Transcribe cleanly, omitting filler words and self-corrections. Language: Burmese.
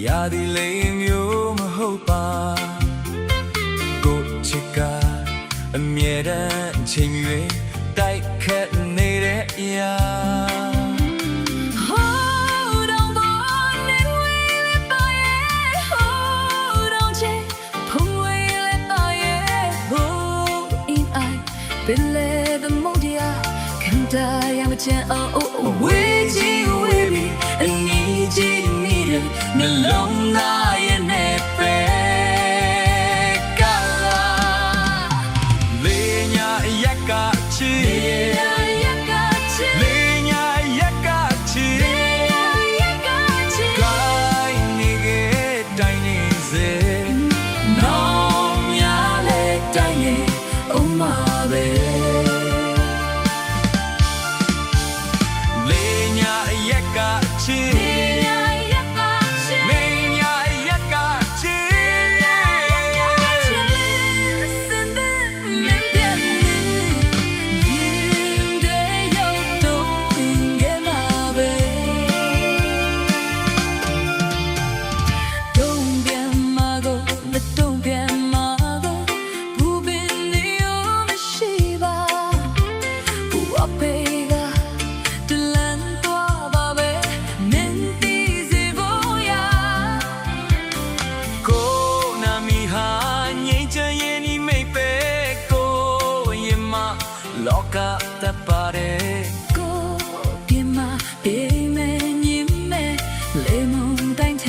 ရာဒီလေးမျိုးမဟုတ်ပါကိုချစ်ကအမြဲတမ်းချိန်၍တိုက်ခတ်နေတဲ့အရာ Hold on boy နေဝေးလေးပါရဲ့ Hold on ချေဖုံးဝေးလေးပါရဲ့ Hold in I ပင်လေthe modia ခံတာရမချင် ohဝေးကြီးဝေးပြီးအငြင်းကြီးနေတဲ့နှလုံးသားရဲ့နဲ့ပဲကလာလေးညာရက်ကချီလေးညာရက်ကချီကိုင်းနေခဲ့တိုင်းနေစေနောင်များလေတိုင်းနေအောင်မပဲလေးညာရက်ကချီလောကတပ်ပါတယ်ကိုပြမပြေမဲညင်မဲလေမုန်တိုင်းချ